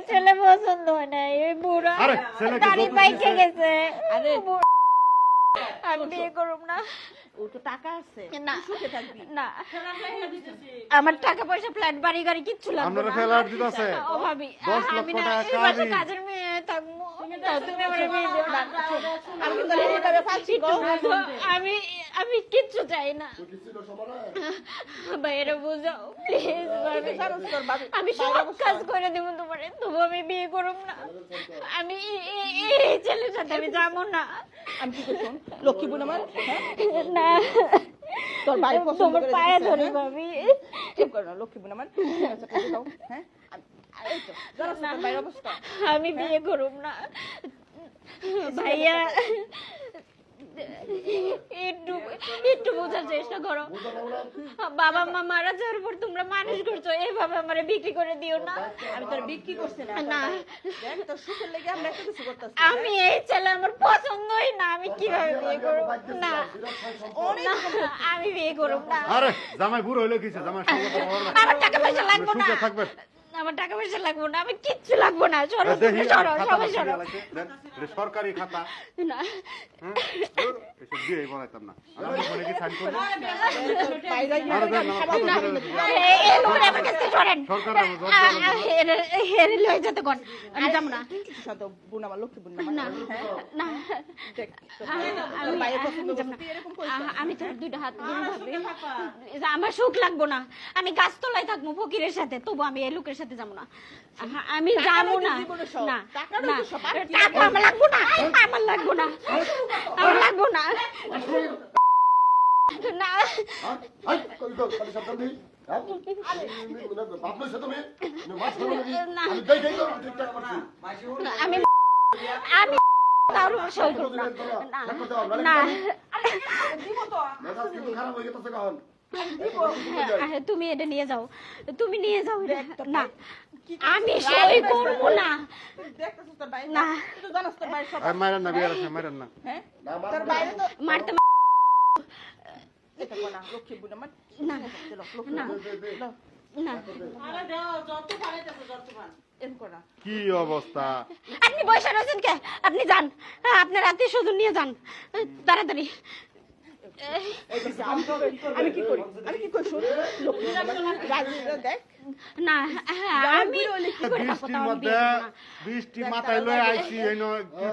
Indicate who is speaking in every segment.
Speaker 1: ছেলে পছন্দ হয় না, এই বুড়া
Speaker 2: আরে, ছেলে কি
Speaker 1: দাড়ি
Speaker 2: যৌতুক
Speaker 1: পাইকে
Speaker 2: দিছে?
Speaker 1: গেছে।
Speaker 3: আরে
Speaker 1: আমি বিয়ে করব না।
Speaker 3: ও তো টাকা আছে,
Speaker 1: না।
Speaker 3: তুই সুখে থাকবি।
Speaker 1: না, আমার টাকা পয়সা ফ্ল্যাট বাড়ি গাড়ি কিচ্ছু লাগবে
Speaker 2: আপনারা
Speaker 1: না।
Speaker 2: ফেলার দিতেছে
Speaker 1: ও ভাবি,
Speaker 2: 10
Speaker 1: আমি
Speaker 2: লক্ষ
Speaker 1: না
Speaker 2: টাকা
Speaker 1: এই বাসায়
Speaker 2: কাবি।
Speaker 1: কাজের মেয়ে থাকবো, তাও তুমি আমার বিয়ে দিও না।
Speaker 3: আমি কিন্তু এইভাবে ফালছি গো।
Speaker 1: আমি আমি কিচ্ছু চাই না বাইরে বুঝাও প্লিজ ভাবি।
Speaker 3: জানোস তোর বাবা
Speaker 1: আমি সব কাজ করে দেবো তোমারে, তবু আমি বিয়ে করব না। আমি এই ছেলের সাথে আমি যাবো না।
Speaker 3: আমি কি করছি লক্ষ্মী বোন আমার, হ্যাঁ?
Speaker 1: না,
Speaker 3: তোর ভাই পছন্দ
Speaker 1: তোমার
Speaker 3: করে
Speaker 1: পায়ে
Speaker 3: দিছে,
Speaker 1: ধরে
Speaker 3: হ্যাঁ?
Speaker 1: ভাবি।
Speaker 3: চুপ কর না লক্ষ্মী বোন আমার, আচ্ছা করে দাও, হ্যাঁ? এই তো জানোস তোর ভাইয়ের অবস্থা।
Speaker 1: আমি বিয়ে করব না ভাইয়া। একটু একটু বোঝার চেষ্টা করো। বাবা মা মারা যাওয়ার পর তোমরা মানুষ করছো, এইভাবে আমারে বিক্রি করে দিও না।
Speaker 3: আমি তোর বিক্রি করছি না।
Speaker 1: না।
Speaker 3: দেখ তোর সুখের লেগে আমরা এত কিছু করতেছি।
Speaker 1: আমি এই ছেলে আমার পছন্দই না, আমি কিভাবে বিয়ে করব না। না, আমি বিয়ে করব না।
Speaker 2: আরে জামাই বুড়ো হইলো কিছে, জামাই সঙ্গে তো হবে না।
Speaker 1: আমার টাকা পয়সা লাগবে না,
Speaker 2: সুখে থাকবেন।
Speaker 1: আমার টাকা পয়সা লাগবে না, আমি কিচ্ছু লাগবে না। সরো
Speaker 2: দেখি
Speaker 1: সরো
Speaker 2: খাতা
Speaker 1: সবাই
Speaker 2: বাছিয়ে
Speaker 1: সরো।
Speaker 2: লাগছে, দেন, এটা সরকারি খাতা।
Speaker 1: না,
Speaker 2: হ্যাঁ? এসব দিয়েই বলাইতাম না। আমি বলে কি সাইন করবো?
Speaker 3: তোর বাইরে গিয়ে
Speaker 2: আরে দেন, আমার
Speaker 3: খাবার
Speaker 2: কথা
Speaker 3: না।
Speaker 2: শুনে
Speaker 1: এই লোকটা আমার কাছে সরেন।
Speaker 2: সরকার আমার জব দিলো।
Speaker 1: হেরে লয়ে যেতে কোন, আমি যাব না।
Speaker 3: তুই কি সাথে বোন আমার লক্ষ্মী বোন আমার,
Speaker 1: না
Speaker 3: হ্যাঁ?
Speaker 1: না,
Speaker 3: দেখ তোর ভাইয়ের পছন্দ
Speaker 1: আমি যাব না।
Speaker 3: করছিস, তুই এরকম করিস না।
Speaker 1: আমি তোর দুইটা হাত ধরে ভাবি, আমার সুখ লাগবো না। আমি গাছতলায় থাকবো ফকিরের সাথে, তবু আমি এই লোকের সাথে যাবো না। আমি যাবো না।
Speaker 3: জীবনে সব।
Speaker 1: না
Speaker 3: টাকাটাই
Speaker 1: না,
Speaker 3: তো সব। আর কি
Speaker 1: টাকা আমার লাগবো না, আমার লাগবো না, আমার লাগবো না। না, না, আমি আমি তার উপর সই করব না। না, না, তুমি এটা নিয়ে যাও, তুমি নিয়ে যাও এটা। না, আমি সই করব না।
Speaker 3: তুই দেখতেছিস তোর ভাই,
Speaker 1: না।
Speaker 3: তুই তো জানোস তোর ভাই সব,
Speaker 2: আর মারেন না, বিয়ার আছে, মারেন না।
Speaker 3: হ্যাঁ? তোর বাইরে তো
Speaker 1: মারতে
Speaker 3: এটা কর না, লক্ষ্মী বোন আমার।
Speaker 1: না,
Speaker 3: চলো, লক্ষ্মী
Speaker 1: না,
Speaker 3: বোন, চলো।
Speaker 1: না।
Speaker 3: এরকম কর না।
Speaker 2: কি অবস্থা?
Speaker 1: আপনি বসে রয়েছেন কে? আপনি যান, আপনার আত্মীয় স্বজন নিয়ে যান তাড়াতাড়ি।
Speaker 3: আমি কি করি, আমি কি করি শোন, লক্ষ্মী বোন আমার রাজনীতিটা দেখ।
Speaker 1: না, আমি কি করে থাকবো,
Speaker 2: বৃষ্টির
Speaker 1: তাও আমি
Speaker 2: মধ্যে
Speaker 1: বিয়ে করবো না।
Speaker 2: বৃষ্টি মাথায় লয়ে আইছি, এই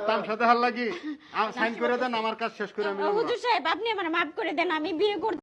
Speaker 2: তামসা দেখার লাগি সাইন করে দেন, আমার কাজ শেষ করে আমি যাবো।
Speaker 1: হুজুর সাহেব, আপনি আমার মাফ করে দেন, আমি বিয়ে করতে